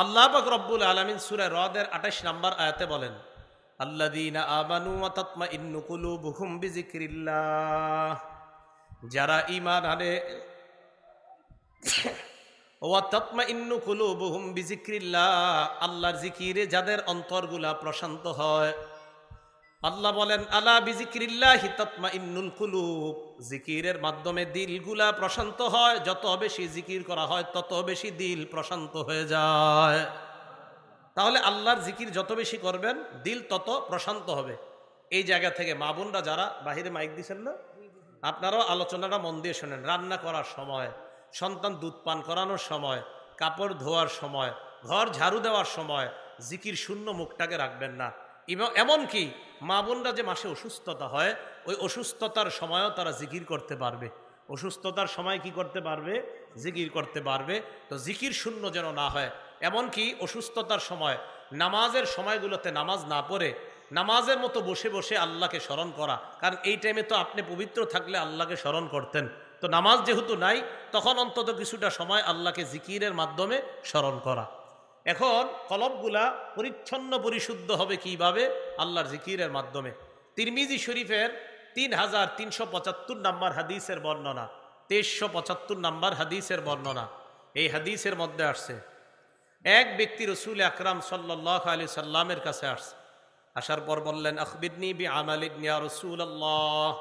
আল্লাহ পাক রব্বুল আলামিন সূরা রদের 28 নম্বর আয়াতে বলেন, আল্লাযীনা আমানু ওয়া তাতমাইন্নু কুলুবুহুম বিযিকরিল্লাহ, যারা ঈমান আনে, ওয়া তাতমাইন্নু কুলুবুহুম বিযিকরিল্লাহ, আল্লাহর জিকিরে যাদের অন্তরগুলা প্রশান্ত হয়। আল্লাহ বলেন, আলা বিযিকরিল্লাহি তাতমাইন্নুল কুলুব, জিকিরের মাধ্যমে দিলগুলা প্রশান্ত হয়। যত বেশি জিকির করা হয় তত বেশি দিল প্রশান্ত হয়ে যায়। তাহলে আল্লাহর জিকির যত বেশি করবেন দিল তত প্রশান্ত হবে। এই জায়গা থেকে মা বোনরা যারা বাহিরে মাইক দিচ্ছেন না, আপনারাও আলোচনাটা মন দিয়ে শোনেন। রান্না করার সময়, সন্তান দুধ পান করানোর সময়, কাপড় ধোয়ার সময়, ঘর ঝাড়ু দেওয়ার সময় জিকির শূন্য মুখটাকে রাখবেন না। এবং এমনকি মা বোনরা যে মাসে অসুস্থতা হয়, ওই অসুস্থতার সময়ও তারা জিকির করতে পারবে। অসুস্থতার সময় কি করতে পারবে? জিকির করতে পারবে। তো জিকির শূন্য যেন না হয়। এমনকি অসুস্থতার সময় নামাজের সময়গুলোতে নামাজ না পড়ে নামাজের মতো বসে বসে আল্লাহকে স্মরণ করা। কারণ এই টাইমে তো আপনি পবিত্র থাকলে আল্লাহকে স্মরণ করতেন, তো নামাজ যেহেতু নাই, তখন অন্তত কিছুটা সময় আল্লাহকে জিকিরের মাধ্যমে স্মরণ করা। এখন কলবগুলা পরিচ্ছন্ন পরিশুদ্ধ হবে কিভাবে? আল্লাহর জিকিরের মাধ্যমে। তিরমিজি শরীফের 3375 নম্বর হাদিসের বর্ণনা, 2375 নম্বর হাদিসের বর্ণনা। এই হাদিসের মধ্যে আসছে, এক ব্যক্তি রসুল আকরাম সাল্লাল্লাহু আলাইহি সাল্লামের কাছে আসছে। আসার পর বললেন, আখবিরনি বিআমালিন ইয়া রাসূলুল্লাহ,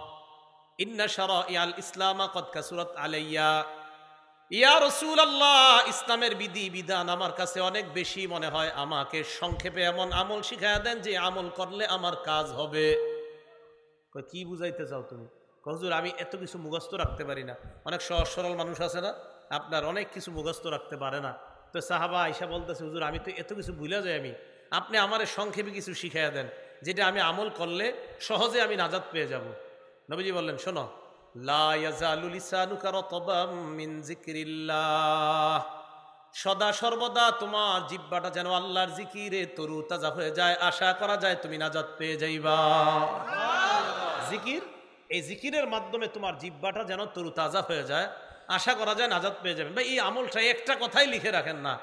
ইন্না শারাইআল ইসলাম ক্বাদ কাসুরাত আলাইয়া। ইয়া রাসূলুল্লাহ, ইসলামের বিধি বিধান আমার কাছে অনেক বেশি মনে হয়, আমাকে সংক্ষেপে এমন আমল শিখায়া দেন যে আমল করলে আমার কাজ হবে। কি বুঝাইতে চাও তুমি? হুজুর আমি এত কিছু মুখস্থ রাখতে পারি না। অনেক সহজ সরল মানুষ আছে না, আপনার অনেক কিছু মুখস্থ রাখতে পারে না। তো সাহাবা আয়েশা বলতেছে, হুজুর আমি তো এত কিছু ভুলে যাই, আপনি আমারে সংক্ষেপে কিছু শিখাইয়া দেন যেটা আমি আমল করলে সহজে আমি নাজাত পেয়ে যাব। নবীজি বললেন, শোনো, লা ইয়াজালু লিসানুকা রাতবাম মিন যিকরিল্লাহ, সদা সর্বদা তোমার জিহ্বাটা যেন আল্লাহর জিকিরে তরু তাজা হয়ে যায়, আশা করা যায় তুমি নাজাত পেয়ে যাইবা। জিকির, এই জিকিরের মাধ্যমে তোমার জিহ্বাটা যেন তরু তাজা হয়ে যায়, আশা করা যায় নাজাত পেয়ে যাবেন। ভাই এই আমলটা একটা কথাই লিখে রাখেন না,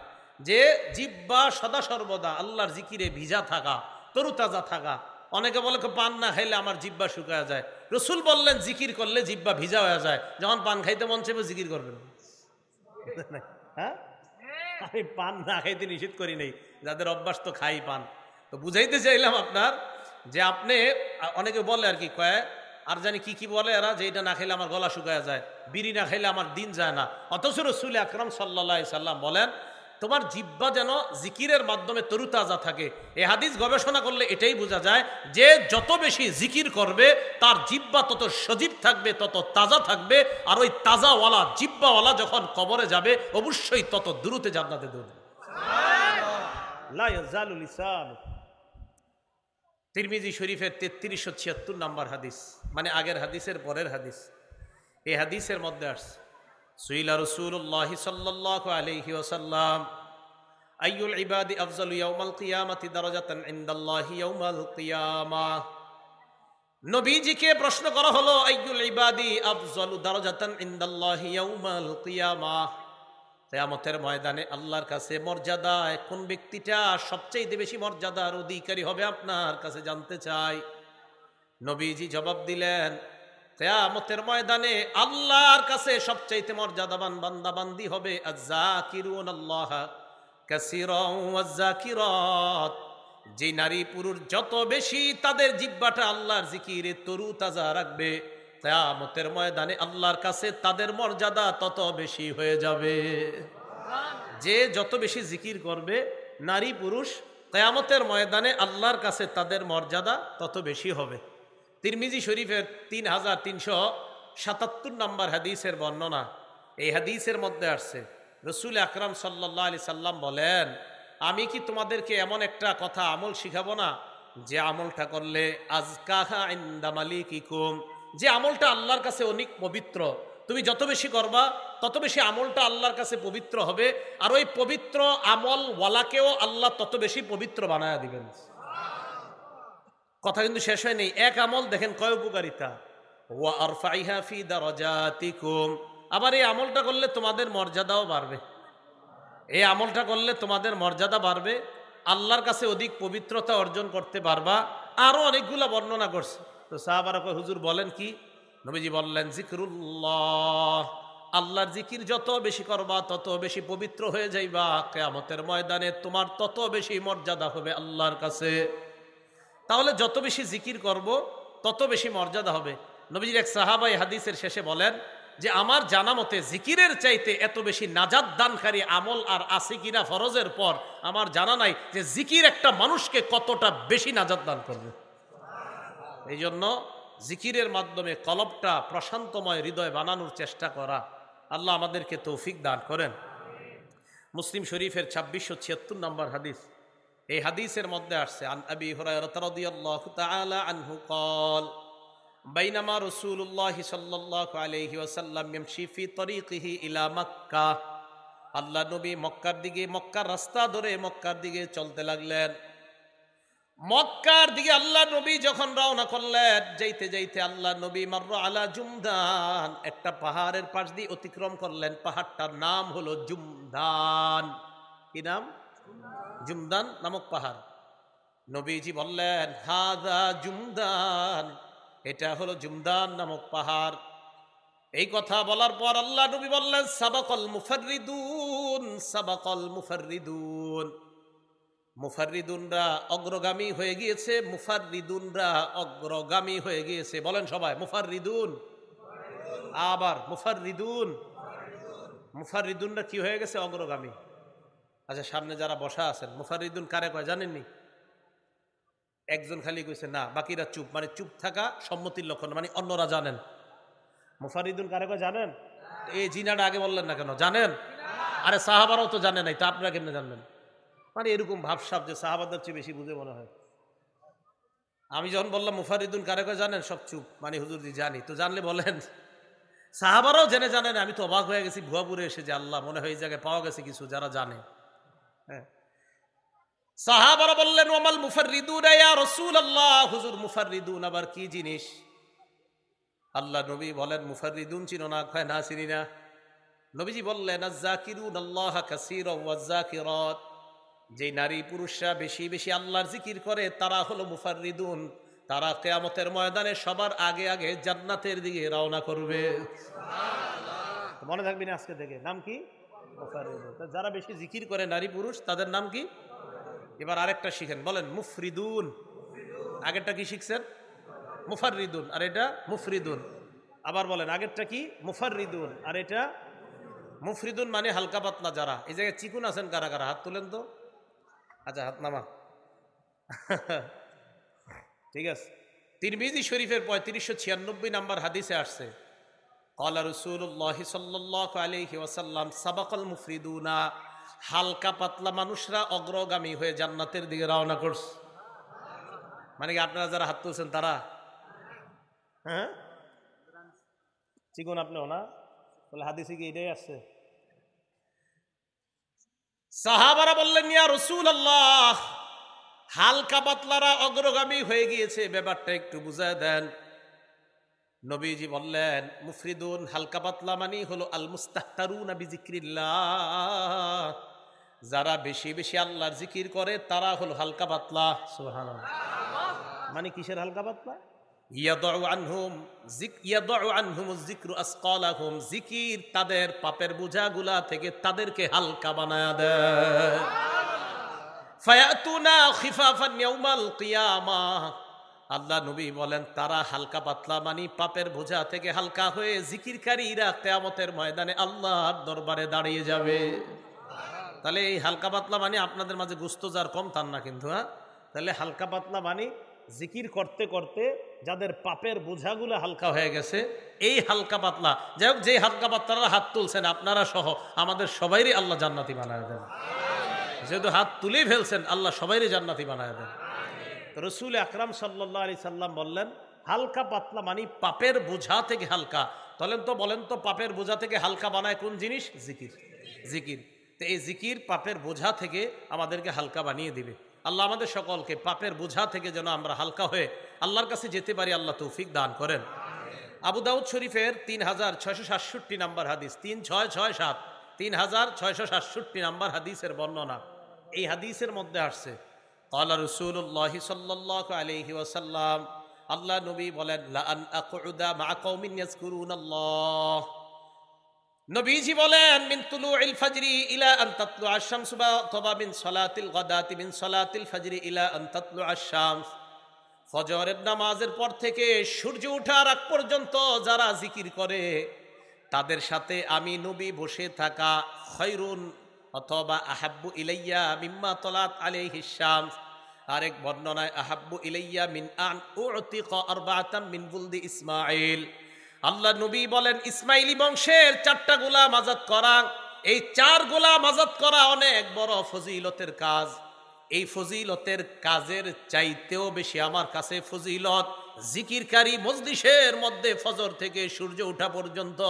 যে জিহ্বা সদা সর্বদা আল্লাহর জিকিরে ভিজা থাকা, তরু তাজা থাকা। অনেকে বলে পান না খাইলে আমার জিহ্বা শুকায় যায়। রসুল বললেন জিকির করলে জিহ্বা ভিজা হয়ে যায়। যখন পান খাইতে মন চাইবে জিকির করবেন। হ্যাঁ, আমি পান না খাইতে নিষেধ করি নাই, যাদের অভ্যাস তো খাই পান। তো বুঝাইতে চাইলাম আপনার, যে আপনি, অনেকে বলে আর কি কয়, আর জানি কি কি বলে এরা, যে এটা না খেলে আমার গলা শুকায় যায়, বিড়ি না খাইলে আমার দিন যায় না। অথচ রাসূল আকরাম সাল্লাল্লাহু আলাইহি সাল্লাম বলেন, তোমার জিহ্বা যেন জিকিরের মাধ্যমে তরুতাজা থাকে। এই হাদিস গবেষণা করলে এটাই বোঝা যায় যে যত বেশি জিকির করবে তার জিহ্বা তত সজীব থাকবে, তত তাজা থাকবে। আর ওই তাজাওয়ালা জিহ্বাওয়ালা যখন কবরে যাবে অবশ্যই তত দ্রুত জান্নাতে দৌড়বে। লা ইয়াজালু লিসানু, তিরমিজি শরীফের 3376 নম্বর হাদিস, মানে আগের হাদিসের পরের হাদিস। এই হাদিসের মধ্যে আসছে, সুইলা রাসূলুল্লাহ সাল্লাল্লাহু আলাইহি ওয়াসাল্লাম, আইয়ুল ইবাদি আফজালু ইয়াউমাল কিয়ামাতি দারাজাতান ইনদাল্লাহি ইয়াউমাল কিয়ামাহ। নবীজিকে প্রশ্ন করা হলো, আইয়ুল ইবাদি আফজালু দারাজাতান ইনদাল্লাহি ইয়াউমাল কিয়ামাহ, কিয়ামতের ময়দানে আল্লাহর কাছে মর্যাদায় কোন ব্যক্তিটা সবচেয়ে বেশি মর্যাদার অধিকারী হবে আপনার কাছে জানতে চাই। নবীজি জবাব দিলেন, কিয়ামতের ময়দানে আল্লাহর কাছে সবচেয়ে মর্যাদাবান বান্দা বান্দি হবে আয-যাকিরুনাল্লাহ কাসীরান ওয়াজ-যাকিরাত, যে নারী পুরুষ যত বেশি তাদের জিহ্বাটা আল্লাহর জিকিরে তরু তাজা রাখবে, কিয়ামতের ময়দানে আল্লাহর কাছে তাদের মর্যাদা তত বেশি হয়ে যাবে। যে যত বেশি জিকির করবে নারী পুরুষ, কিয়ামতের ময়দানে আল্লাহর কাছে তাদের মর্যাদা তত বেশি হবে। তিরমিজি শরীফের 3377 নম্বর হাদিসের বর্ণনা। এই হাদিসের মধ্যে আসছে, রসুল আকরাম সাল্লাল্লাহু আলাইহি সাল্লাম বলেন, আমি কি তোমাদেরকে এমন একটা কথা আমল শিখাবো না, যে আমলটা করলে আজকাহা ইনদা মালিকিকুম, যে আমলটা আল্লাহর কাছে অনেক পবিত্র, তুমি যত বেশি করবা তত বেশি আমলটা আল্লাহর কাছে পবিত্র হবে, আর ওই পবিত্র আমল ওয়ালাকেও আল্লাহ তত বেশি পবিত্র বানায়া দিবেন। কথা কিন্তু শেষ হয় নেই, এক আমল দেখেন কয় উপকারিতা। ওয়া আরফাইহা ফি দারাজাতিকুম, আবার এই আমলটা করলে তোমাদের মর্যাদাও বাড়বে। এই আমলটা করলে তোমাদের মর্যাদা বাড়বে, আল্লাহর কাছে অধিক পবিত্রতা অর্জন করতে পারবা। আরো অনেকগুলা বর্ণনা করছে। তো সাহাবারা কয়, হুজুর বলেন কি? নবীজি বললেন, জিকরুল্লাহ, আল্লাহর জিকির যত বেশি করবা তত বেশি পবিত্র হয়ে যাইবা, কিয়ামতের ময়দানে তোমার তত বেশি মর্যাদা হবে আল্লাহর কাছে। তাহলে যত বেশি জিকির করব তত বেশি মর্যাদা হবে। নবীজির এক সাহাবা এই হাদিসের শেষে বলেন যে আমার জানা মতে জিকিরের চাইতে এত বেশি নাজাত দানকারী আমল আর আছে কিনা ফরজের পর আমার জানা নাই যে জিকির একটা মানুষকে কতটা বেশি নাজাত দান করবে। এই জন্য জিকিরের মাধ্যমে কলবটা প্রশান্তময় হৃদয় বানানোর চেষ্টা করা। আল্লাহ আমাদেরকে তৌফিক দান করেন। মুসলিম শরীফের 2676 নম্বর হাদিস। এই হাদিসের মধ্যে আসছে, আন আবি হুরায়রা রাদিয়াল্লাহু তাআলা আনহু قال বাইনামা রাসূলুল্লাহ সাল্লাল্লাহু আলাইহি ওয়াসাল্লাম ইয়ামশি ফি তরিকিহি ইলা মক্কা। আল্লাহ নবী মক্কার রাস্তা ধরে মক্কার দিকে চলতে লাগলেন। মক্কার দিকে আল্লাহ নবী যখন রওনা করলেন, যাইতে যাইতে আল্লাহ নবী মাররা আলা জুমদান, একটা পাহাড়ের পাশ দিয়ে অতিক্রম করলেন। পাহাড়টার নাম হলো জুমদান। কি নাম? জুমদান নামক পাহাড়। নবীজি বললেন, হাদা জুমদান, এটা হলো জুমদান নামক পাহাড়। এই কথা বলার পর আল্লাহ নবী বললেন, সাবাকাল মুফাররিদুন, সাবাকাল মুফাররিদুন, মুফাররিদুনরা অগ্রগামী হয়ে গিয়েছে, মুফাররিদুনরা অগ্রগামী হয়ে গিয়েছে। বলেন সবাই, মুফাররিদুন। আবার মুফাররিদুন। মুফাররিদুনরা কি হয়ে গেছে? অগ্রগামী। আচ্ছা, সামনে যারা বসা আছেন, মুফাররিদুন কারে কয় জানেননি? একজন খালি কইছে না, বাকিরা চুপ। মানে চুপ থাকা সম্মতির লক্ষণ, মানে অন্যরা জানেন। মুফাররিদুন কারে কয় জানেন? এই জিনাটা আগে বললেন না কেন? জানেন? আরে সাহাবারাও তো জানে নাই, তা আপনারা কেমনে জানবেন? মানে এরকম ভাবসাব যে সাহাবাদের চেয়ে বেশি বুঝে মনে হয়। আমি যখন বললাম মুফাররিদুন কারে কয় জানেন, সব চুপ। মানে হুজুরজি জানি। তো জানলে বলেন। সাহাবারাও জেনে জানেন। আমি তো অবাক হয়ে গেছি ভুয়াপুরে এসে, যে আল্লাহ, মনে হয় এই জায়গায় পাওয়া গেছে কিছু যারা জানে। হ্যাঁ, সাহাবারা বললেন, ওয়ামাল মুফাররিদুন ইয়া রাসূলুল্লাহ, হুজুর মুফাররিদুন আবার কি জিনিস? আল্লাহ নবী বলেন, মুফাররিদুন চিনো না? কয় না, চিনি না। নবীজি বললেন, আয-যাকিরুন আল্লাহ কাসীরান ওয়াজ-যাকিরাত, যে নারী পুরুষরা বেশি বেশি আল্লাহর জিকির করে তারা হলো মুফাররিদুন। তারা কিয়ামতের ময়দানে সবার আগে আগে জান্নাতের দিকে রওনা করবে। সুবহানাল্লাহ। মনে থাকবে না আজকে থেকে, নাম কি? মুফাররিদুন। যারা বেশি জিকির করে নারী পুরুষ, তাদের নাম কি? এবার আরেকটা শিখেন, বলেন মুফরিদুন। আগেরটা কি শিখছেন? মুফাররিদুন, আর এটা মুফরিদুন। আবার বলেন, আগেরটা কি? মুফাররিদুন, আর এটা মুফরিদুন। মানে হালকা পাতলা যারা। এই জায়গায় চিকুন আছেন কারা কারা? হাত তুলেন তো। আচ্ছা, হাত নামা। ঠিক আছে। তিরমিজি শরীফের 3596 নম্বর হাদিসে আসছে, ক্বালা রাসূলুল্লাহ সাল্লাল্লাহু আলাইহি ওয়াসাল্লাম, সাবাকাল মুফরিদুনা, হালকা পাতলা মানুষরা অগ্রগামী হয়ে জান্নাতের দিকে রওনা করছে। মানে কি আপনারা যারা হাত তুলছেন তারা? হ্যাঁ, চিকুন আপনিও না? বলে হাদিসে কি এটাই আসছে? সাহাবারা বললেন, ইয়া রাসূলুল্লাহ, হালকা পাতলারা অগ্রগামী হয়ে গিয়েছে, ব্যাপারটা একটু বুঝায় দেন। নবীজি বললেন, মুফরিদুন হালকা পাতলা মানে হলো আল মুস্তাহতারুনা বিজিক্রিল্লাহ, যারা বেশি বেশি আল্লাহর জিকির করে তারা হলো হালকা পাতলা। সুবহানাল্লাহ। মানে কিসের হালকা পাতলা? ইয়াদউ আনহুম যিকরু আসকালাহুম, জিকির তাদের পাপের বোঝাগুলা থেকে তাদেরকে হালকা বানায়া দেয়। ফায়াতুনা খিফাফান ইয়াউমাল কিয়ামাহ, আল্লাহ নবী বলেন তারা হালকা পাতলা মানে পাপের বোঝা থেকে হালকা হয়ে জিকিরকারীরা কিয়ামতের ময়দানে আল্লাহর দরবারে দাঁড়িয়ে যাবে। তাহলে এই হালকা পাতলা মানে আপনাদের মাঝে গোস্ত যার কম তার না কিন্তু। হ্যাঁ, তাহলে হালকা পাতলা মানে জিকির করতে করতে যাদের পাপের বোঝাগুলো হালকা হয়ে গেছে, এই হালকা পাতলা। যাই হোক, যে হালকা পাতলারা হাত তুলছেন আপনারা সহ আমাদের সবাইরই আল্লাহ জান্নাতি বানায় দেন। যেহেতু হাত তুলেই ফেলছেন, আল্লাহ সবাইরই জান্নাতি বানায় দেন। রসুল আকরাম সাল্লাল্লাহু আলাইহি সাল্লাম বললেন, হালকা পাতলা মানে পাপের বোঝা থেকে হালকা। বলেন তো পাপের বোঝা থেকে হালকা বানায় কোন জিনিস? জিকির। জিকির। তো এই জিকির পাপের বোঝা থেকে আমাদেরকে হালকা বানিয়ে দিবে। আল্লাহ আমাদের সকলকে পাপের বোঝা থেকে যেন আমরা হালকা হয়ে আল্লাহর কাছে যেতে পারি, আল্লাহ তৌফিক দান করেন। আবু দাউদ শরীফের 3667 নম্বর হাদিস, 3667, 3667 নাম্বার হাদিসের বর্ণনা। এই হাদিসের মধ্যে আসছে ক্বালা রাসূলুল্লাহি সাল্লাল্লাহু আলাইহি ওয়াসাল্লাম, আল্লাহ নবী বলেন, লা আন আকুদা মা কওমিন ইয়াযকুরুনাল্লাহ। নবীজি বলেন, মিন তুলুইল ফাজরি ইলা আন তাতলুআ আশ-শামসু বা মিন সালাতিল গাদাতি মিন সালাতিল ফাজরি ইলা আন তাতলুআ আশ-শামস। ফজরের নামাজের পর থেকে সূর্য ওঠার আগ পর্যন্ত যারা জিকির করে তাদের সাথে আমি নবী বসে থাকা খৈরুন অথবা আহাব্বু ইলাইয়া মিম্মা তলাত আলাইহিস শামস। আরেক বর্ণনায় আহাব্বু ইলাইয়া মিন আন উতিকা আরবাআতাম মিন বুলদি ইসমাঈল। আল্লাহ নবী বলেন, ইসমাইলি বংশের 4টা গোলাম আযাদ করা, এই 4 গোলাম আযাদ করা অনেক বড় ফজিলতের কাজ। এই ফজিলতের কাজের চাইতেও বেশি আমার কাছে ফজিলত জিকিরকারী মজলিসের মধ্যে ফজর থেকে সূর্য ওঠা পর্যন্ত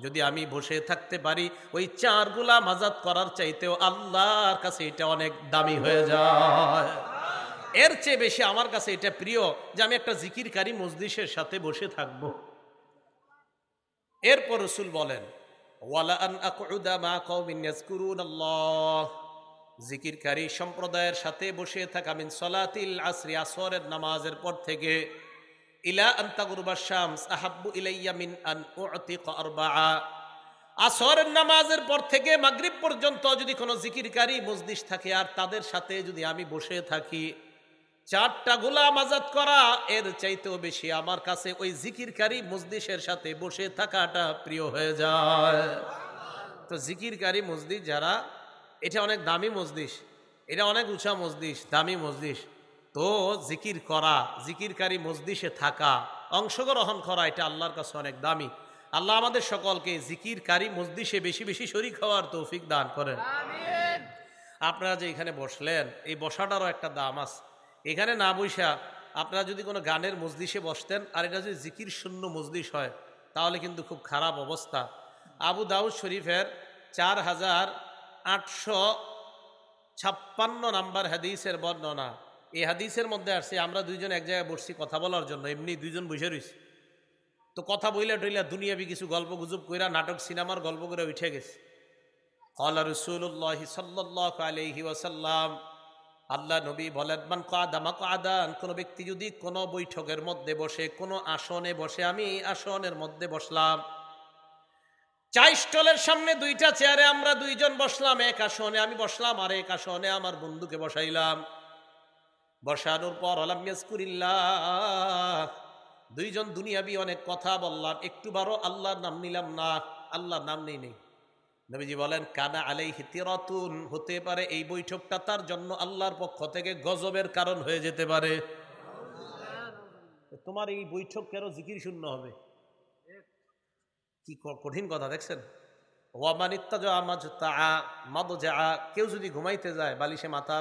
যদি আমি বসে থাকতে পারি, ওই 4 গোলাম আযাদ করার চাইতেও আল্লাহর কাছে এটা অনেক দামি হয়ে যায়। এর চেয়ে বেশি আমার কাছে এটা প্রিয় যে আমি একটা জিকিরকারী মজলিসের সাথে বসে থাকবো। এরপর রাসূল বলেন, ওয়ালা আন আকুদা মা কওমিন ইয়াযকুরুনাল্লাহ, জিকিরকারী সম্প্রদায়ের সাথে বসে থাকা মিন সলাতিল আসরি, আসরের নামাজের পর থেকে ইলা আন তাগরুবা শামস আহাব্বু ইলাইয়া মিন আন উতিকা আরবাআ। আসরের নামাজের পর থেকে মাগরিব পর্যন্ত যদি কোনো জিকিরকারী মজলিস থাকে আর তাদের সাথে যদি আমি বসে থাকি, 4টা গোলাম আযাদ করা এর চাইতেও বেশি আমার কাছে ওই জিকিরকারী মজলিসের সাথে বসে থাকাটা প্রিয় হয়ে যায়। তো জিকিরকারী মজলিস যারা, এটা অনেক দামি মজলিস, এটা অনেক উঁচা মজলিস, দামি মজলিস। তো জিকির করা, জিকিরকারী মজলিসে থাকা, অংশগ্রহণ করা, এটা আল্লাহর কাছে অনেক দামি। আল্লাহ আমাদের সকলকে জিকিরকারী মজলিসে বেশি বেশি শরীক হওয়ার তৌফিক দান করেন। আপনারা যে এখানে বসলেন, এই বসাটারও একটা দাম আছে। এখানে না বসা আপনারা যদি কোনো গানের মজলিসে বসতেন আর এটা যদি জিকির শূন্য মজলিস হয় তাহলে কিন্তু খুব খারাপ অবস্থা। আবু দাউদ শরীফের 4856 নাম্বার হাদিসের বর্ণনা। এই হাদিসের মধ্যে আসছে, আমরা দুইজন এক জায়গায় বসছি কথা বলার জন্য, এমনি দুইজন বসে রয়েছি। তো কথা বইলা টইলা দুনিয়াবি কিছু গল্প গুজব কইরা নাটক সিনেমার গল্প করে উঠে গেছে। ক্বালা রাসূলুল্লাহি সাল্লাল্লাহু আলাইহি ওয়াসাল্লাম, আল্লাহ নবী বলেন, মান কাদা মাকআদান, কোন ব্যক্তি যদি কোন বৈঠকের মধ্যে বসে, কোন আসনে বসে, আমি আসনের মধ্যে বসলাম, চা স্টলের সামনে 2টা চেয়ারে আমরা দুইজন বসলাম, এক আসনে আমি বসলাম আর এক আসনে আমার বন্ধুকে বসাইলাম। বসানোর পর আলাম ইয়াজকুরিল্লাহ, দুইজন দুনিয়াবি অনেক কথা বললাম, একটুবারও আল্লাহর নাম নিলাম না, আল্লাহর নাম নেই। নবীজি বলেন, কানা আলাইহি তিরাতুন, হতে পারে এই বৈঠকটা তার জন্য আল্লাহর পক্ষ থেকে গজবের কারণ হয়ে যেতে পারে। তোমার এই বৈঠক কেন জিকির শূন্য হবে? কি কঠিন কথা দেখছেন। কেউ যদি ঘুমাইতে যায়, বালিশে মাথা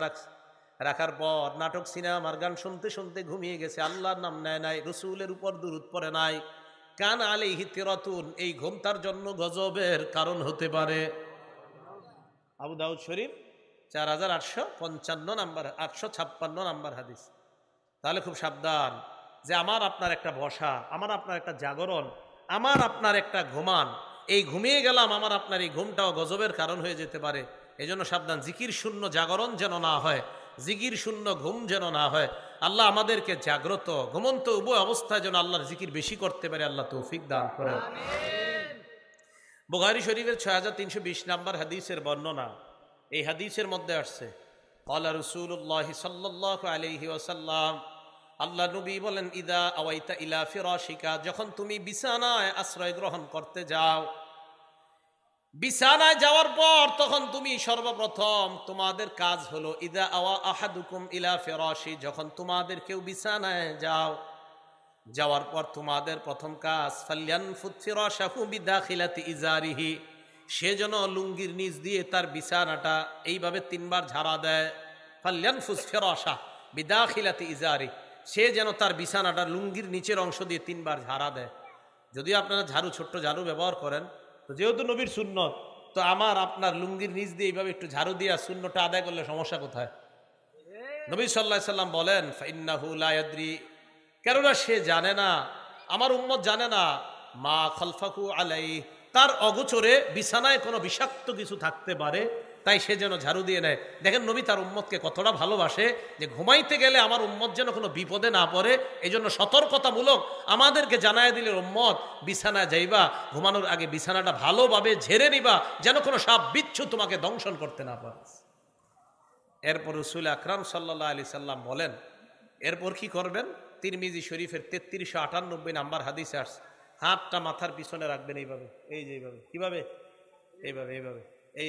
রাখার পর নাটক সিনেমার গান শুনতে শুনতে ঘুমিয়ে গেছে, আল্লাহর নাম নেয় নাই, রসুলের উপর দুরূদ পড়ে নাই, কান আলাইহি তিরাতুন, এই ঘুম তার জন্য গজবের কারণ হতে পারে। আবু দাউদ শরীফ 4855 নাম্বার, 856 নাম্বার হাদিস। তাহলে খুব সাবধান যে আমার আপনার একটা বসা, আমার আপনার একটা জাগরণ, আমার আপনার একটা ঘুমান, এই ঘুমিয়ে গেলাম, আমার আপনার এই ঘুমটাও গজবের কারণ হয়ে যেতে পারে। এই জন্য সাবধান, জিকির শূন্য জাগরণ যেন না হয়, জিকির শূন্য ঘুম যেন না হয়। আল্লাহ আমাদেরকে জাগ্রত ঘুমন্ত উভয় অবস্থায় যেন আল্লাহর জিকির বেশি করতে পারে, আল্লাহ তৌফিক দান করেন। বুখারী শরীফের 6320 নাম্বার হাদিসের বর্ণনা। এই হাদিসের মধ্যে আসছে, ক্বালা রাসূলুল্লাহি সাল্লাল্লাহু আলাইহি ওয়াসাল্লাম, আল্লাহ নবী বলেন, ইদা আওয়াইতা ইলা ফিরাশিকা, যখন তুমি বিছানায় আশ্রয় গ্রহণ করতে যাও, বিছানায় যাওয়ার পর তখন তুমি সর্বপ্রথম তোমাদের কাজ হলো, ইদা আওয়া আহাদুকুম ইলা ফিরাশি, যখন তোমাদের কেউ বিছানায় যাও, যাওয়ার পর তোমাদের প্রথম কাজ, ফালয়ানফুত ফিরাশাহু বিদাখিলাতি ইজারিহি, সে যেন লুঙ্গির নিচ দিয়ে তার বিছানাটা এইভাবে 3 বার ঝাড়া দেয়। ফালয়ানফুস ফিরাশা বিদাখিলাতি ইজারি, সে যেন তার বিছানাটা লুঙ্গির নিচের অংশ দিয়ে 3 বার ঝাড়া দেয়। যদি আপনারা ঝাড়ু, ছোট্ট ঝাড়ু ব্যবহার করেন, তো যেহেতু নবীর সুন্নত, তো আমার আপনার লুঙ্গির নিচ দিয়ে এইভাবে একটু ঝাড়ু দিয়া সুন্নতটা আদায় করলে সমস্যা কোথায়? নবী সাল্লাল্লাহু আলাইহি সাল্লাম বলেন, ফাইন্নাহু লা ইয়াদরি, কেননা সে জানে না, আমার উম্মত জানে না, মা খালফাহু আলাইহি, তার অগোচরে বিছানায় কোনো বিষাক্ত কিছু থাকতে পারে, তাই সে যেন ঝাড়ু দিয়ে নেয়। দেখেন নবী তার উম্মতকে কতটা ভালোবাসে যে ঘুমাইতে গেলে আমার উম্মত যেন কোনো বিপদে না পড়ে, এই জন্য সতর্কতামূলক আমাদেরকে জানায় দিলে, উম্মত বিছানায় যাইবা, ঘুমানোর আগে বিছানাটা ভালোভাবে ঝেড়ে নিবা, যেন কোনো সাপ বিচ্ছু তোমাকে দংশন করতে না পারে। এরপর রাসূল আকরাম সাল্লাল্লাহু আলাইহি সাল্লাম বলেন, এরপর কি করবেন? তিরমিজি শরীফের 3398 নাম্বার হাদিসে আসছে, হাতটা মাথার পিছনে রাখবেন এইভাবে, এই যে এইভাবে, কিভাবে? এইভাবে, এইভাবে,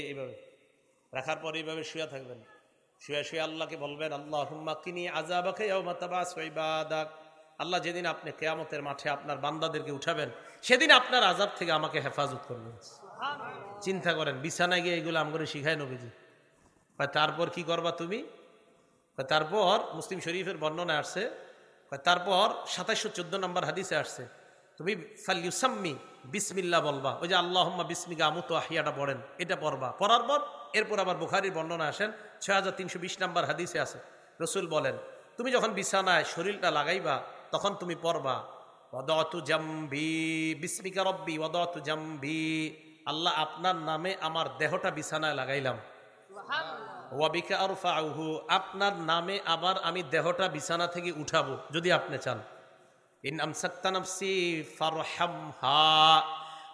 এইভাবে রাখার পর এইভাবে শুয়ে থাকবেন। শুয়ে শুয়ে আল্লাহকে বলবেন, আল্লাহুম্মা কিনি আযাবাকা ইয়াওমা তাবাসু ইবাদাক। আল্লাহ, যেদিন আপনি কিয়ামতের মাঠে আপনার বান্দাদেরকে উঠাবেন, সেদিন আপনার আযাব থেকে আমাকে হেফাজত করবেন। চিন্তা করেন, বিছানায় গিয়ে এগুলো আমগরে শিখায় নবীজি। তারপর কি করবা তুমি? তারপর মুসলিম শরীফের বর্ণনা আসছে, তারপর 2714 নম্বর হাদিসে আসছে, তুমি ফালইউসাম্মি বিসমিল্লাহ বলবা, ওই যে আল্লাহুম্মা বিসমিকা আমুতু আহিয়াটা পড়েন, এটা পড়বা। পড়ার পর এরপর আবার বুখারীর বর্ণনা আসেন 6320 নম্বর হাদিসে আছে, রাসূল বলেন, তুমি যখন বিছানায় শরীরটা লাগাইবা তখন তুমি পড়বা, ওয়াদাতু জামবি বিসমিকা রব্বি ওয়াদাতু জামবি, আল্লাহ আপনার নামে আমার দেহটা বিছানায় লাগাইলাম, ওয়াবিকা আরফাউহু, আপনার নামে আবার আমি দেহটা বিছানা থেকে উঠাবো যদি আপনি চান। ইন আমসাকতা নাফসি ফারহামহা,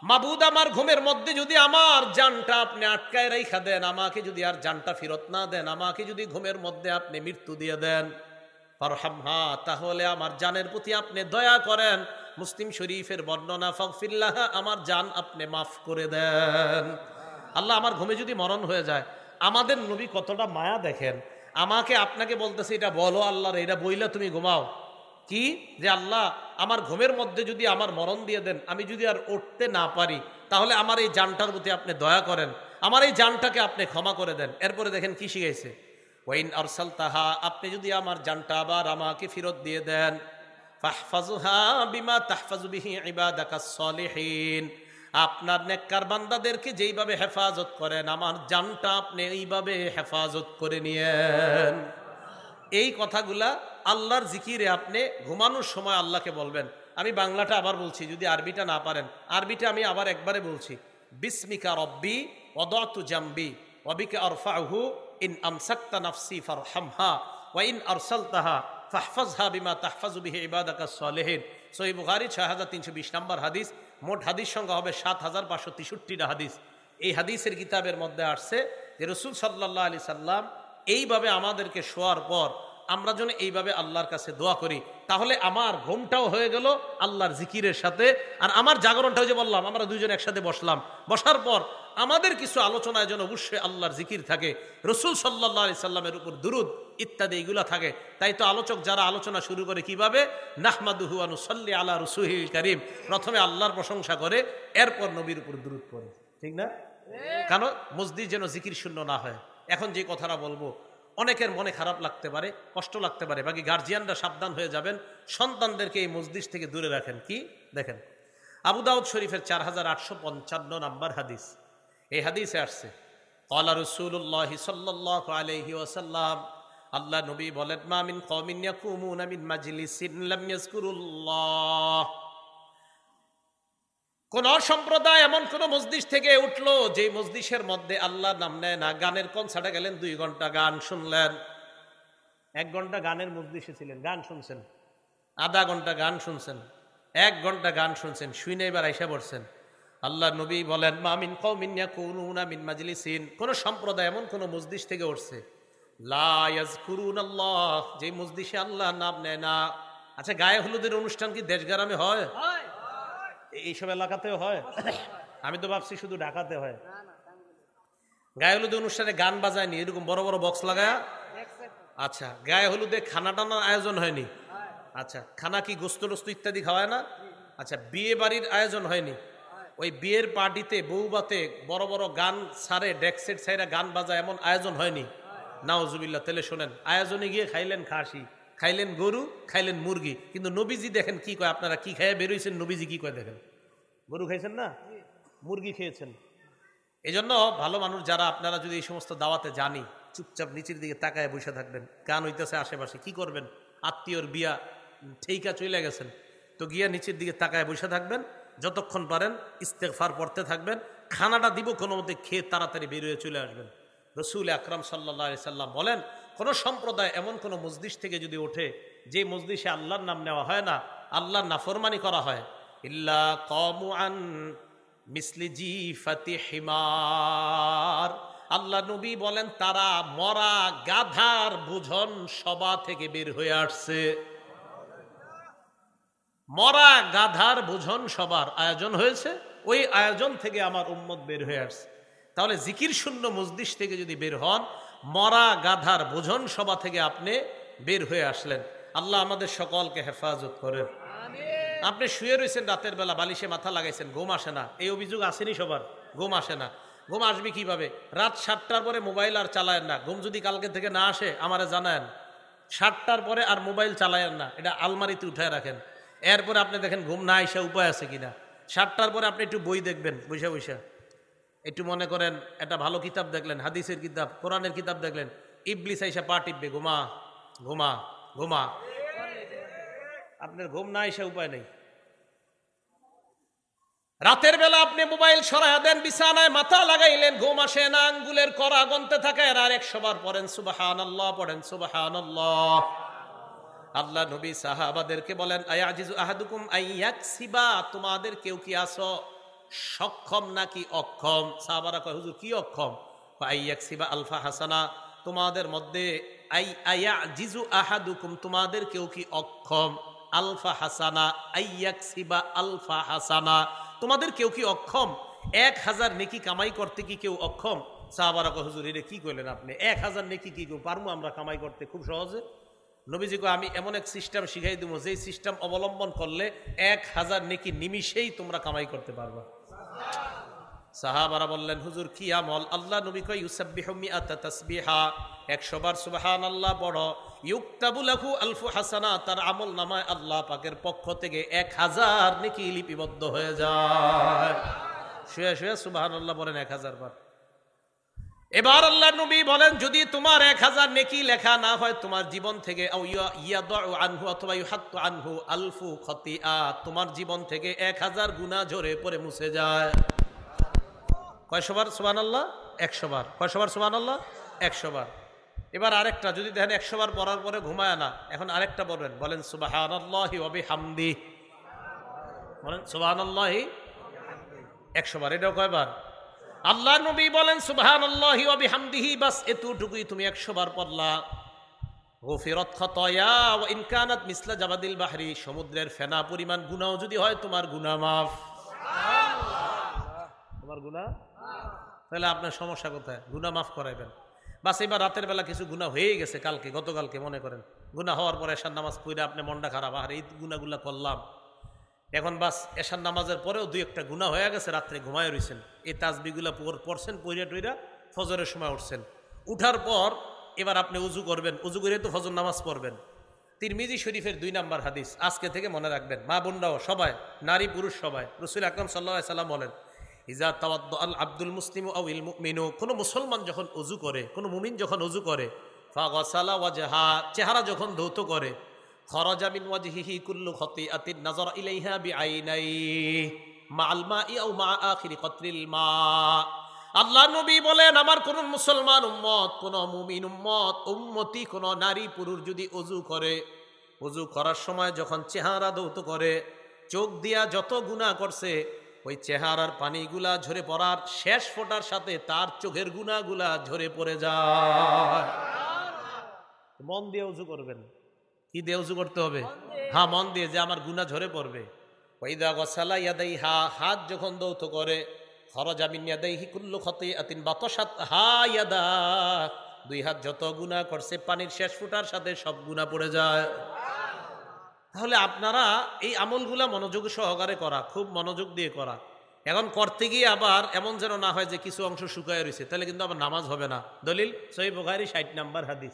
মাবুদ আমার ঘুমের মধ্যে যদি আমার জানটা আপনি আটকায় রাইখা দেন, আমাকে যদি আর জানটা ফেরত না দেন, আমাকে যদি ঘুমের মধ্যে আপনি মৃত্যু দিয়ে দেন, ফারহামহা, তাহলে আমার জানের প্রতি আপনি দয়া করেন। মুসলিম শরীফের বর্ণনা, ফাগফিরলাহা, আমার জান আপনি মাফ করে দেন। আল্লাহ, আমার ঘুমে যদি মরণ হয়ে যায়, আমাদের নবী কতটা মায়া দেখেন, আমাকে আপনাকে বলতেছে এটা বলো আল্লাহর, এটা বইলা তুমি ঘুমাও, কি যে আল্লাহ আমার ঘুমের মধ্যে যদি আমার মরণ দিয়ে দেন, আমি যদি আর উঠতে না পারি, তাহলে আমার এই জানটার প্রতি আপনি দয়া করেন, আমার এই জানটাকে আপনি ক্ষমা করে দেন। এরপরে দেখেন কি শিখাইছে, ওয়াইন আরসালতাহা, আপনি যদি আমার জানটা আবার আমাকে ফেরত দিয়ে দেন, ফাহফাজুহা বিমা তাহফাজু বিহি ইবাদাকাস সালিহিন, আপনার নেককার বান্দাদেরকে যেইভাবে হেফাজত করেন, আমার জানটা আপনি এইভাবে হেফাজত করে নিয়েন। এই কথাগুলা আল্লাহর জিকিরে আপনি ঘুমানোর সময় আল্লাহকে বলবেন। আমি বাংলাটা আবার বলছি, যদি আরবিটা না পারেন, আরবিটা আমি আবার একবারে বলছি, বিসমিকা রব্বি ওয়াদাতু জামবি ওয়াবিকা আরফাউহু ইন আমসাকতা নাফসি ফারহামহা ওয়া ইন আরসালতাহা ফাহফাজহা বিমা তাহফাজু বিহি ইবাদাকাস সালিহিন। সহিহ বুখারী 6320 নম্বর হাদিস। মোট হাদিস সংখ্যা হবে 7563টা হাদিস। এই হাদিসের কিতাবের মধ্যে আসছে যে রাসূল সাল্লাল্লাহু আলাইহি সাল্লাম এইভাবে আমাদেরকে শোয়ার পর আমরা যেন এইভাবে আল্লাহর কাছে দোয়া করি, তাহলে আমার ঘুমটাও হয়ে গেল আল্লাহর জিকিরের সাথে, আর আমার জাগরণটাও, যে বললাম আমরা দুইজন একসাথে বসলাম, বসার পর আমাদের কিছু আলোচনায় যেন অবশ্যই আল্লাহর জিকির থাকে, রাসূল সাল্লাল্লাহু আলাইহি সাল্লামের উপর দুরূদ ইত্যাদি এগুলা থাকে। তাই তো আলোচক যারা আলোচনা শুরু করে কিভাবে, নাহমাদুহু ওয়া নুসাল্লি আলা রাসূলিল কারীম, প্রথমে আল্লাহর প্রশংসা করে, এরপর নবীর উপর দুরূদ পড়ে, ঠিক না? কারণ মসজিদ যেন জিকির শূন্য না হয়। এখন যে কথাটা বলবো, অনেকের মনে খারাপ লাগতে পারে, কষ্ট লাগতে পারে, বাকি গার্জিয়ানরা সাবধান হয়ে যাবেন, সন্তানদেরকে এই মসজিদ থেকে দূরে রাখেন। কি দেখেন, আবু দাউদ শরীফের 4855 নম্বর হাদিস, এই হাদিসে আসছে, ক্বালা রাসূলুল্লাহ সাল্লাল্লাহু আলাইহি ওয়াসাল্লাম, আল্লাহ নবী বলেন, মা মিন কওমিন ইয়াকুমুনা মিন মাজলিসিন লাম ইয়াযকুরুল্লাহ, কোন সম্প্রদায় এমন কোন মসজিদ থেকে উঠলো যে মসজিদের মধ্যে আল্লাহর নাম নেয় না। গানের কনসার্টে গেলেন, 2 ঘন্টা গান শুনলেন, 1 ঘন্টা গানের মসজিদে ছিলেন, গান শুনছেন, আধা ঘন্টা গান শুনছেন, 1 ঘন্টা গান শুনছেন, শুনে এবার আইসা পড়ছেন। আল্লাহ নবী বলেন, মা মিন কওমিন ইয়াকুনুনা মিন মাজলিসিন, কোন সম্প্রদায় এমন কোন মসজিদ থেকে উঠছে, লা ইয়াযকুরুনাল্লাহ, যে মসজিদে আল্লাহর নাম নেয় না। আচ্ছা, গায়ে হলুদের অনুষ্ঠান কি দেশ গ্রামে হয়? এইসব এলাকাতেও হয়? আমি তো ভাবছি শুধু ঢাকাতে হয়। গায়ে হলুদে অনুষ্ঠানে গান বাজায়নি, এরকম বড় বড় বক্স লাগায়? আচ্ছা, গায়ে হলুদে খানা টানার আয়োজন হয়নি? আচ্ছা, খানা কি গোস্ত টোস্ত ইত্যাদি খাওয়ায় না? আচ্ছা, বিয়ে বাড়ির আয়োজন হয়নি? ওই বিয়ের পার্টিতে বউবাতে বড় বড় গান ছাড়ে, ডেকসেট ছাইরা গান বাজায়, এমন আয়োজন হয়নি? নাউজুবিল্লাহ। তাহলে শোনেন, আয়োজনে গিয়ে খাইলেন খাসি, খাইলেন গরু, খাইলেন মুরগি, কিন্তু নবীজি দেখেন কি কয়, আপনারা কি খাইয়া বেরোইছেন, নবীজি কি কয় দেখেন, গরু খাইছেন না, মুরগি খেয়েছেন। এই জন্য ভালো মানুষ যারা, আপনারা যদি এই সমস্ত দাওয়াতে জানি, চুপচাপ নিচের দিকে তাকায় বসে থাকবেন, গান হইতেছে আশেপাশে, কি করবেন, আত্মীয়র বিয়া ঠেইকা চলে গেছেন, তো গিয়া নিচের দিকে তাকায় বসে থাকবেন, যতক্ষণ পারেন ইস্তেগফার পড়তে থাকবেন, খানাটা দিব কোনো মতে খেয়ে তাড়াতাড়ি বের হয়ে চলে আসবেন। রসুল আকরাম সাল্লাল্লাহু আলাইহি সাল্লাম বলেন, কোন সম্প্রদায় এমন কোন মজলিস থেকে যদি ওঠে যে মজলিসে আল্লাহর নাম নেওয়া হয় না, আল্লাহর নাফরমানি করা হয়, ইল্লা কামু আন মিসলি জিফাতি হিমার, আল্লাহ নবী বলেন তারা মরা গাধার বোঝন সভা থেকে বের হয়ে আসছে। মরা গাধার বোঝন সবার আয়োজন হয়েছে, ওই আয়োজন থেকে আমার উম্মত বের হয়ে আসছে। তাহলে জিকির শূন্য মজলিস থেকে যদি বের হন, মরা গাধার বোঝন সভা থেকে আপনি বের হয়ে আসলেন। আল্লাহ আমাদের সকলকে হেফাজত করেন। আপনি শুয়ে রয়েছেন রাতের বেলা, বালিশে মাথা লাগাইছেন, ঘুম আসে না, এই অভিযোগ আসেনি সবার? ঘুম আসে না, ঘুম আসবে কিভাবে? রাত 7টার পরে মোবাইল আর চালায়েন না। ঘুম যদি কালকে থেকে না আসে আমারে জানায়েন। 7টার পরে আর মোবাইল চালায়েন না, এটা আলমারিতে উঠায় রাখেন। এরপরে আপনি দেখেন ঘুম না আসা উপায় আছে কিনা। 7টার পরে আপনি একটু বই দেখবেন, বৈশা বৈশা একটু মনে করেন একটা ভালো কিতাব দেখলেন, হাদিসের কিতাব, কোরআনের কিতাব দেখলেন, ইবলিস আইসা পা টিপবে, ঘুমা ঘুমা ঘুমা। আপনার ঘুম না আসা উপায় নেই। রাতের বেলা আপনি মোবাইল সরাইয়া দেন, বিছানায় মাথা লাগাইলেন, ঘুম আসে না, আঙ্গুলের কড়া গনতে থাকে, আর 100 বার পড়েন সুবহানাল্লাহ, পড়েন সুবহানাল্লাহ। আল্লাহ নবী সাহাবাদেরকে বলেন, আয়াজিজু আহাদুকুম আইয়াকসিবা, তোমাদের কেউ কি আছো সক্ষম নাকি অক্ষম? সাহাবারা কয়, হুজুর কি অক্ষম? আইয়াকসিবা আলফা হাসানা, তোমাদের মধ্যে আয়াজিজু আহাদুকুম, তোমাদের কেউ কি অক্ষম? আলফা হাসানা, আইয়াকসিবা আলফা হাসানা, তোমাদের কেউ কি অক্ষম 1000 নেকি কামাই করতে? কি কেউ অক্ষম? সাহাবারা কয়, হুজুর এটা কি কইলেন আপনি? 1000 নেকি কি কেউ পারবো আমরা কামাই করতে খুব সহজে? নবীজি কয়, আমি এমন এক সিস্টেম শিখাই দেবো, যেই সিস্টেম অবলম্বন করলে 1000 নেকি নিমিষেই তোমরা কামাই করতে পারবা। সাহাবারা বললেন, হুজুর কি আমল? আল্লাহ নবী কয়, ইউসাব্বিহু মিআতা তাসবিহা, 100 বার সুবহানাল্লাহ পড়ো, ইউকতাবু লাহু আলফু হাসানা, তার আমল নামায় আল্লাহ পাকের পক্ষ থেকে 1000 নেকি লিপিবদ্ধ হয়ে যায়। শুয়ে শুয়ে সুবহানাল্লাহ বলেন 1000 বার। এবার আল্লাহ নবী বলেন, যদি তোমার 1000 নেকি লেখা না হয় তোমার জীবন থেকে, অথবা ইউহাত্তু আনহু আলফু খতিআ, তোমার জীবন থেকে 1000 গুনাহ ঝরে পড়ে মুছে যায়। কয়শো বার সুবহানাল্লাহ? 100 বার। কয়শো বার সুবহানাল্লাহ? 100 বার। এবার আরেকটা, যদি দেখেন 100 বার পড়ার পরে ঘুমায় না, এখন আরেকটা বলবেন, বলেন সুবহানাল্লাহি ওয়া বিহামদি, বলেন সুবহানাল্লাহি 100 বার। এটাও কয়বার? আল্লাহ নবী বলেন সুবহানাল্লাহি ওয়া বিহামদিহি, বাস এতটুকুই তুমি 100 বার পড়লা, গফিরাত খাতায়া ওয়া ইন কানাত মিসলা জাবাদিল বাহরি, সমুদ্রের ফেনা পরিমাণ গুনাহ যদি হয় তোমার গুনাহ মাফ। তোমার গুনাহ, তাহলে আপনার সমস্যা কোথায়? গুনাহ মাফ করাইবেন। বাস এবার রাতের বেলা কিছু গুনাহ হয়ে গেছে, কালকে গতকালকে মনে করেন, গুনাহ হওয়ার পরে এশার নামাজ পড়ে আপনি মনটা খারাপ, আর এই গুনাহগুলা করলাম, এখন বাস এশার নামাজের পরেও 2-1টা গুনাহ হয়ে গেছে, রাত্রে ঘুমায় রইছেন, এই তাসবিহগুলা পড়ছেন, পইরা টইরা ফজরের সময় উঠছেন, উঠার পর এবার আপনি উজু করবেন, উজু করে তো ফজর নামাজ পড়বেন। তিরমিজি শরীফের 2 নম্বর হাদিস, আজকে থেকে মনে রাখবেন, মা বোনরাও সবাই, নারী পুরুষ সবাই। রাসূল আকরাম সাল্লাল্লাহু আলাইহি সাল্লাম বলেন, ইজা তাওয়াদ্দা আল আব্দুল মুসলিমু আও ইল মুমিনু, কোন মুসলমান যখন ওযু করে, কোন মুমিন যখন ওযু করে, ফাগাসালা ওয়াজহা, চেহারা যখন ধৌত করে, খরাজা মিন ওয়াজহিহি কুল্লু খাতিআতিন নাযারা ইলাইহা বিআইনাইহি মাআল মাই আও মা আখিরি কতরিল মা। আল্লাহ নবী বলেন, আমার কোন মুসলমান উম্মত, কোন মুমিন উম্মত, উম্মতি, কোন নারী পুরুষ যদি ওযু করে, ওযু করার সময় যখন চেহারা ধৌত করে, চোখ দিয়া যত গুনাহ করছে, ওই চেহারার পানিগুলা ঝরে পড়ার শেষ ফোঁটার সাথে তার চোখের গুনাহগুলা ঝরে পড়ে যায়। মন দিয়ে উজু করবেন। কি দিয়ে উজু করতে হবে? হ্যাঁ, মন দিয়ে, যে আমার গুনাহ ঝরে পড়বে। ওয়াইদা গাসালা ইয়াদাইহা, হাত যখন ধৌত করে, খরাজা মিন ইয়াদাইহি কুল্লু খাতিআতিন বাতাসাত হা ইয়াদা, 2 হাত যত গুনাহ করছে পানির শেষ ফোঁটার সাথে সব গুনাহ পড়ে যায়। তাহলে আপনারা এই আমলগুলা মনোযোগ সহকারে করা, খুব মনোযোগ দিয়ে করা। এখন করতে গিয়ে আবার এমন যেন না হয় যে কিছু অংশ শুকায় রয়েছে, তাহলে কিন্তু আবার নামাজ হবে না। দলিল সহিহ বুখারী 60 নম্বর হাদিস,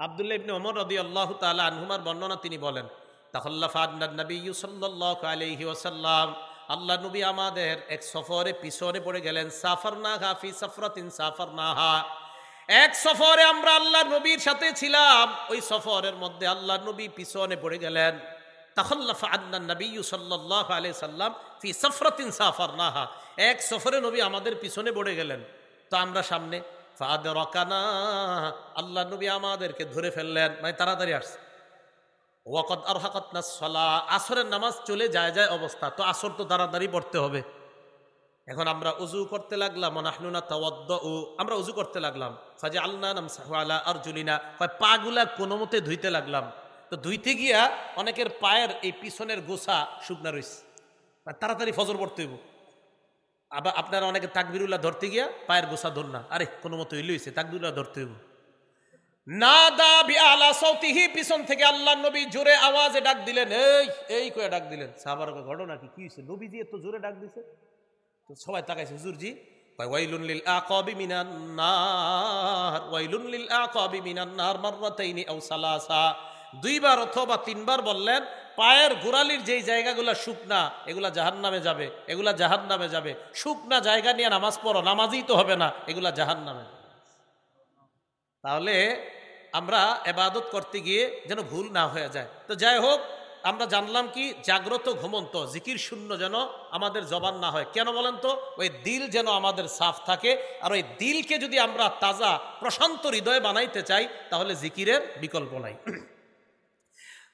আব্দুল্লাহ ইবনে ওমর রাদিয়াল্লাহু তাআলা আনহুমার বর্ণনা, তিনি বলেন, তাখাল্লাফা আন-নবী সাল্লাল্লাহু আলাইহি ওয়াসাল্লাম, আল্লাহ নবী আমাদের এক সফরে পিছনে পড়ে গেলেন। সাফারনাহা ফি সাফরাতিন সাফারনাহা, এক সফরে আমরা আল্লাহ নবীর সাথে ছিলাম, ওই সফরের মধ্যে আল্লাহ নবী পিছনে পড়ে গেলেন। তাখাল্লাফা আন্না নবী সাল্লাল্লাহু আলাইহি সাল্লাম ফি সফরাতিন সাফারনাহা, এক সফরে নবী আমাদের পিছনে পড়ে গেলেন, তো আমরা সামনে। ফাআদরাকানা, আল্লাহ নবী আমাদেরকে ধরে ফেললেন, মানে তাড়াতাড়ি আসছে। ওয়াকাদ আরহাকাতনাস সালাহ, আসরের নামাজ চলে যায় যায় অবস্থা, তো আসর তো তাড়াতাড়ি পড়তে হবে। এখন আমরা উজু করতে লাগলাম, নাহনুনা তাওয়াদ্দু, আমরা উজু করতে লাগলাম। ফাজআলনা নামসাহু আলা আরজুলিনা, পাগুলা কোনো মতে ধুইতে লাগলাম। তো ধুইতে গিয়া অনেকের পায়ের এই পিছনের গোছা শুকনা রইছে, তাড়াতাড়ি ফজর পড়তে হইব। আবার আপনারা অনেকে তাকবিরুল্লাহ ধরতে গিয়া পায়ের গোছা ধর না, আরে কোনো মতো হইলে হইছে, তাকবিরুল্লাহ ধরতে হইব। নাদা বিআলা সাউতিহি, পিছন থেকে আল্লাহর নবী জোরে আওয়াজে ডাক দিলেন, এই এই কয়ে ডাক দিলেন। সাহাবারা ঘটনা কি হইছে, নবীজি এত জোরে ডাক দিছে। তো সবাই তাকাইছে, হুজুরজি ওয়াইলুন লিল আকাবি মিনান নার, ওয়াইলুন লিল আকাবি মিনান নার মাররাতাইনি আও সালাসা, দুইবার অথবা তিনবার বললেন, পায়ের গোড়ালির যেই জায়গাগুলো শুকনা এগুলা জাহান্নামে যাবে, এগুলা জাহান্নামে যাবে। শুকনা জায়গা নিয়ে নামাজ পড়ো, নামাজই তো হবে না, এগুলা জাহান্নামে। তাহলে আমরা ইবাদত করতে গিয়ে যেন ভুল না হয়ে যায়। তো যাই হোক, আমরা জানলাম কি, জাগ্রত ঘুমন্ত জিকির শূন্য যেন আমাদের জবান না হয়। কেন বলেন তো? ওই দিল যেন আমাদের সাফ থাকে। আর ওই দিলকে যদি আমরা তাজা প্রশান্ত হৃদয় বানাইতে চাই, তাহলে জিকিরের বিকল্প নাই।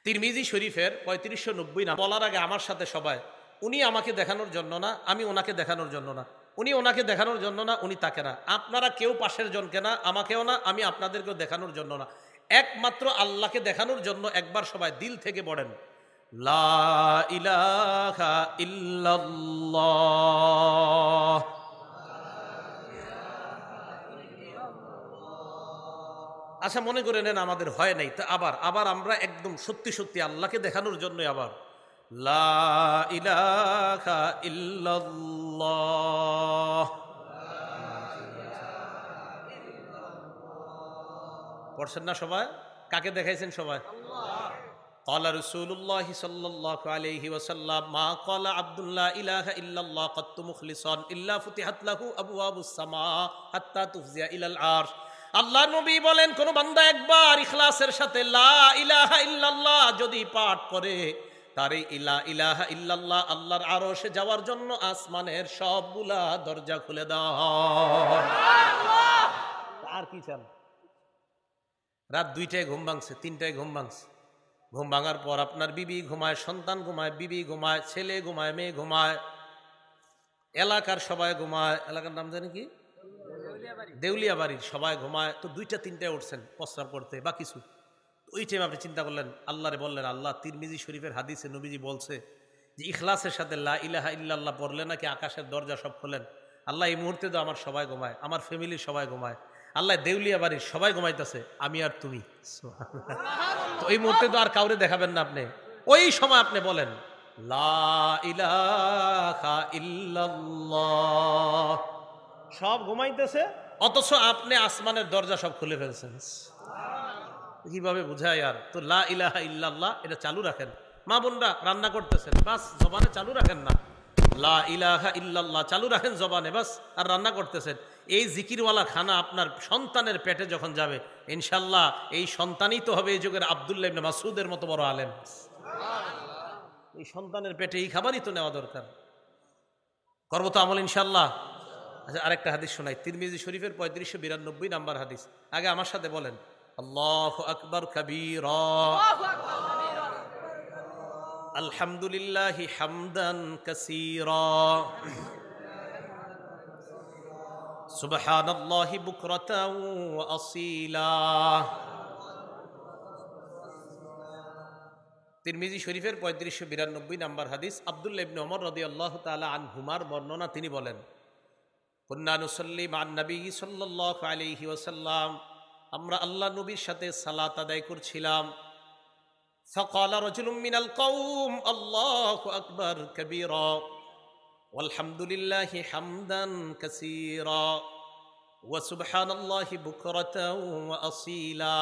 তিরমিজি শরীফের 3590 নাম বলার আগে আমার সাথে সবাই, উনি আমাকে দেখানোর জন্য না, আমি ওনাকে দেখানোর জন্য না, উনি ওনাকে দেখানোর জন্য না, উনি তাকে না, আপনারা কেউ পাশের জনকে না, আমাকেও না, আমি আপনাদেরকেও দেখানোর জন্য না, একমাত্র আল্লাহকে দেখানোর জন্য একবার সবাই দিল থেকে পড়েন, লা ইলাহা ইল্লাল্লাহ। আচ্ছা, মনে করে নেন আমাদের হয় নাই, তো আবার আমরা একদম সত্যি সত্যি আল্লাহকে দেখানোর জন্য আবার লা ইলাহা ইল্লাল্লাহ পড়ছেন না সবাই? কাকে দেখাইছেন সবাই? ক্বালা রাসূলুল্লাহি সাল্লাল্লাহু আলাইহি ওয়াসাল্লাম, মা ক্বালা আব্দুল্লাহ ইলাহা ইল্লাল্লাহ কাত্তু মুখলিসান ইল্লা ফুতিহাত লাহু আবওয়াবুস সামা হাত্তা তুফজিয়া ইলাল আরশ। আল্লাহ নবী বলেন, কোন বান্দা একবার ইখলাসের সাথে লা ইলাহা ইল্লাল্লাহ যদি পাঠ করে, তারে ইলা ইলাহা ইল্লাল্লাহ আল্লাহর আরশে যাওয়ার জন্য আসমানের সবগুলা দরজা খুলে দাও। আর কি চান? রাত 2টায় ঘুম ভাঙছে, 3টায় ঘুম ভাঙছে, ঘুম ভাঙার পর আপনার বিবি ঘুমায়, সন্তান ঘুমায়, বিবি ঘুমায়, ছেলে ঘুমায়, মেয়ে ঘুমায়, এলাকার সবাই ঘুমায়। এলাকার নাম জানি কি? দেউলিয়া বাড়ির সবাই ঘুমায়। তো 2টা-3টায় উঠছেন প্রস্রাব করতে বা কিছু, ওই টাইম আপনি চিন্তা করলেন, আল্লাহরে বললেন, আল্লাহ, তিরমিজি শরীফের হাদিসে নবীজি বলছে যে ইখলাসের সাথে লা ইলাহা ইল্লাল্লাহ পড়লে নাকি আকাশের দরজা সব খোলেন। আল্লাহ, এই মুহূর্তে তো আমার সবাই ঘুমায়, আমার ফ্যামিলির সবাই ঘুমায়, আল্লাহ দেউলিয়া বাড়ির সবাই ঘুমাইতেছে, আমি আর তুমি। তো এই মুহূর্তে তো আর কাউরে দেখাবেন না আপনি, ওই সময় আপনি বলেন লা ইলাহা ইল্লাল্লাহ। সব ঘুমাইতেছে, অথচ আপনি আসমানের দরজা সব খুলে ফেলছেন। কিভাবে বুঝায়? আর তো লা ইলাহা ইল্লাল্লাহ এটা চালু রাখেন। মা বোনরা রান্না করতেছেন, বাস জবানে চালু রাখেন না, লা ইলাহা ইল্লাল্লাহ চালু রাখেন জবানে, বাস। আর রান্না করতেছেন, এই জিকিরওয়ালা খানা আপনার সন্তানের পেটে যখন যাবে, ইনশাল্লাহ এই সন্তানই তো হবে এই যুগের আব্দুল্লাহ ইবনে মাসউদের মতো বড় আলেম। এই সন্তানের পেটে এই খাবারই তো নেওয়া দরকার। করবো তো আমল ইনশাল্লাহ। আচ্ছা, আরেকটা হাদিস শোনাই, তিরমিজি শরীফের 3592 নাম্বার হাদিস। আগে আমার সাথে বলেন, আল্লাহু আকবার কাবীরা, আলহামদুলিল্লাহি হামদান কাসীরা, সুবহানাল্লাহি বুকরাতাও ওয়া আসীলা। তিরমিজি শরীফের 3592 নাম্বার হাদিস। আব্দুল্লাহ ইবনে ওমর রাদিয়াল্লাহু তাআলা আনহুমার বর্ণনা, তিনি বলেন, কুন্না নুসাল্লি মা'আন নবী সাল্লাল্লাহু আলাইহি ওয়াসাল্লাম, আমরা আল্লাহ নবীর সাথে সালাত আদায় করছিলাম। ফাকালা রাজুলুম মিনাল কওম আল্লাহু আকবার কাবীরা ওয়ালহামদুলিল্লাহি হামদান কাসীরা ওয়া সুবহানাল্লাহি বুকরাতাও ওয়া আসীলা।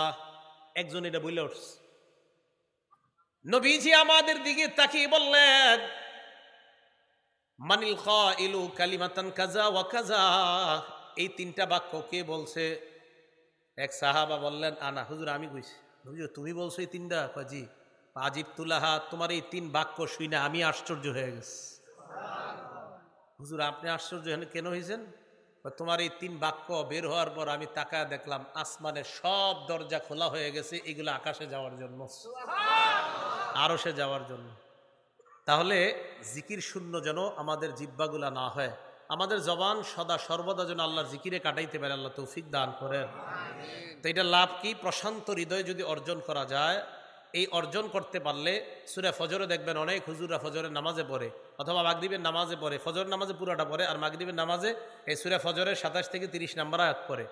একজন এটা বলে উঠছে। নবীজি আমাদের দিকে তাকিয়ে বললেন, মানিল কাইলু কালিমাতান কাজা ওয়া কাজা, এই 3টা বাক্য কে বলছে? এক সাহাবা বললেন, আনা হুজুর, আমি কইছি। হুজুর, তুমি বলছো এই 3টা? জি। আজিবতুল্লাহা, তোমার এই 3 বাক্য শুনে আমি আশ্চর্য হয়ে গেছি। হুজুর আপনি আশ্চর্য কেন হয়েছেন? তোমার এই 3 বাক্য বের হওয়ার পর আমি তাকায় দেখলাম আসমানের সব দরজা খোলা হয়ে গেছে, এগুলো আকাশে যাওয়ার জন্য, আরশে যাওয়ার জন্য। তাহলে জিকির শূন্য যেন আমাদের জিহ্বাগুলা না হয়, আমাদের জবান সদা সর্বদা যেন আল্লাহর জিকিরে কাটাইতে পারে, আল্লাহ তৌফিক দান করেন। তো এটা লাভ কি? প্রশান্ত হৃদয় যদি অর্জন করা যায়, এই অর্জন করতে পারলে সূরা ফজরে দেখবেন অনেক হুজুরা ফজরের নামাজে পড়ে অথবা মাগরিবের নামাজে পড়ে, ফজর নামাজে পুরাটা পড়ে আর মাগরিবের নামাজে এই সূরা ফজরের 27 থেকে 30 নম্বর আয়াত পড়ে,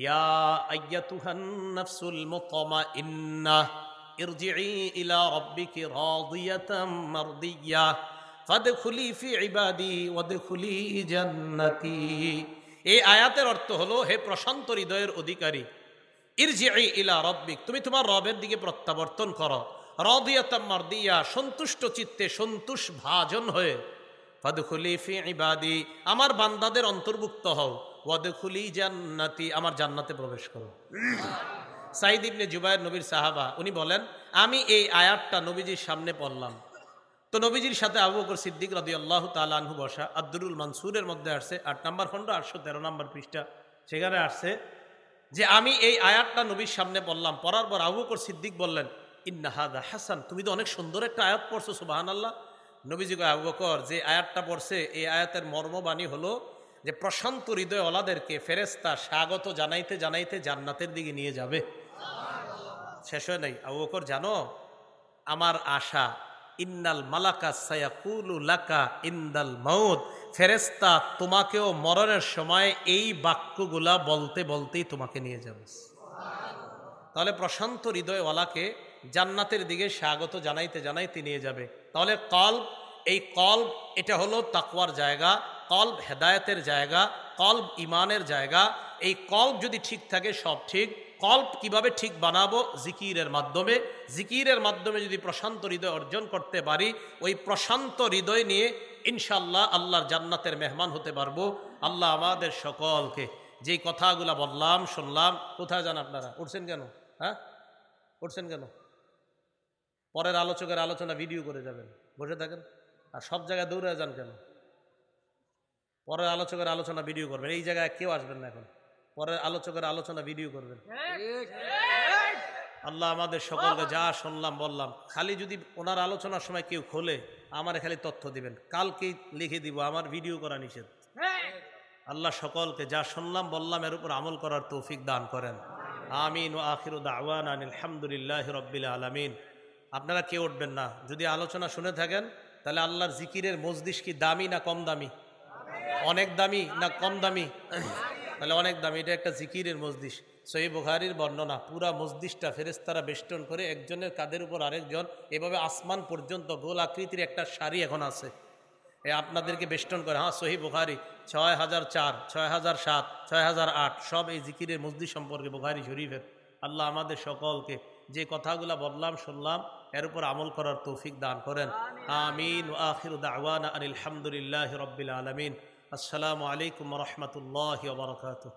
ইয়া আইয়াতুহান নাফসুল মুতমাইন্নাহ ইরজিই ইলা রাব্বিকি রাদিয়াতাম মারদিয়া ফাদখুলি ফি ইবাদি ওয়াদখুলি জান্নাতি। এই আয়াতের অর্থ হলো, হে প্রশান্ত হৃদয়ের অধিকারী, ইরজিই ইলা রাব্বিক, তুমি তোমার রবের দিকে প্রত্যাবর্তন করো, রাদিয়াতাম মারদিয়া, সন্তুষ্ট চিত্তে সন্তোষ ভাজন হয়ে, ফাদখুলি ফি ইবাদি, আমার বান্দাদের অন্তর্ভুক্ত হও, ওয়াদখুলি জান্নাতি, আমার জান্নাতে প্রবেশ করো। সাইদ ইবনে জুবায়ের নবীর সাহাবা, উনি বলেন আমি এই আয়াতটা নবীজির সামনে পড়লাম, তো নবীজির সাথে আবু বকর সিদ্দিক রাদিয়াল্লাহু তাআলা আনহু বসা। আব্দুরুল মানসুরের মধ্যে আসছে 8 নম্বর খণ্ড 813 নম্বর পৃষ্ঠা, সেখানে আসছে যে আমি এই আয়াতটা নবীর সামনে পড়লাম, পড়ার পর আবু বকর সিদ্দিক বললেন, ইন্না হাযা হাসান, তুমি তো অনেক সুন্দর একটা আয়াত পড়ছো, সুবহানাল্লাহ। নবীজি কয়, আবু বকর, যে আয়াতটা পড়ছে এই আয়াতের মর্মবাণী হলো যে প্রশান্ত হৃদয় ওলাদেরকে ফেরেশতা স্বাগত জানাইতে জানাইতে জান্নাতের দিকে নিয়ে যাবে। শেষ হয় নাই। আবু বকর, জানো আমার আশা, ইন্নাল মালাকা সায়াকুলু লাকা ইনদাল মাউত, ফেরেশতা তোমাকেও মরণের সময় এই বাক্যগুলা বলতে বলতেই তোমাকে নিয়ে যাবে। তাহলে প্রশান্ত হৃদয়ওয়ালাকে জান্নাতের দিকে স্বাগত জানাইতে জানাইতে নিয়ে যাবে। তাহলে কলব, এই কলব এটা হলো তাকওয়ার জায়গা, কলব হেদায়েতের জায়গা, কলব ইমানের জায়গা। এই কলব যদি ঠিক থাকে সব ঠিক। কলব কিভাবে ঠিক বানাবো? জিকিরের মাধ্যমে। জিকিরের মাধ্যমে যদি প্রশান্ত হৃদয় অর্জন করতে পারি, ওই প্রশান্ত হৃদয় নিয়ে ইনশাআল্লাহ আল্লাহর জান্নাতের মেহমান হতে পারবো। আল্লাহ আমাদের সকলকে যেই কথাগুলা বললাম শুনলাম, কোথায় যান আপনারা? উঠছেন কেন? হ্যাঁ উঠছেন কেন? পরের আলোচকের আলোচনা ভিডিও করে যাবেন, বসে থাকেন। আর সব জায়গায় দৌড়ে যান কেন? পরের আলোচকের আলোচনা ভিডিও করবেন, এই জায়গায় কেউ আসবেন না এখন। পরের আলোচকের আলোচনা ভিডিও করবেন। আল্লাহ আমাদের সকলকে যা শুনলাম বললাম, খালি যদি ওনার আলোচনার সময় কেউ খোলে আমার খালি তথ্য দিবেন, কালকেই লিখে দিব আমার ভিডিও করা নিষেধ। আল্লাহ সকলকে যা শুনলাম বললাম এর উপর আমল করার তৌফিক দান করেন। আমিন ওয়া আখিরু দাওয়ানা আলহামদুলিল্লাহি রাব্বিল আলামিন। আপনারা কেউ উঠবেন না, যদি আলোচনা শুনে থাকেন তাহলে আল্লাহর জিকিরের মজলিস কি দামি না কম দামি? অনেক দামি না কম দামি? তাহলে অনেক দামি। এটা একটা জিকিরের মজলিস। সহিহ বুখারীর বর্ণনা, পুরা মজলিসটা ফেরেশতারা বেষ্টন করে একজনের কাঁধের উপর আরেকজন, এভাবে আসমান পর্যন্ত গোল আকৃতির একটা সারি এখন আছে, আপনাদেরকে বেষ্টন করে। হ্যাঁ, সহিহ বুখারী 6004, 6007, 6008 সব এই জিকিরের মজলিস সম্পর্কে বুখারী শরীফের। আল্লাহ আমাদের সকলকে যে কথাগুলো বললাম শুনলাম এর উপর আমল করার তৌফিক দান করেন। আমিন ওয়া আখিরু দাওয়ানা আলহামদুলিল্লাহি রাব্বিল আলামিন। আসসালামু আলাইকুম ওয়া রাহমাতুল্লাহি ওয়া বারাকাতুহু।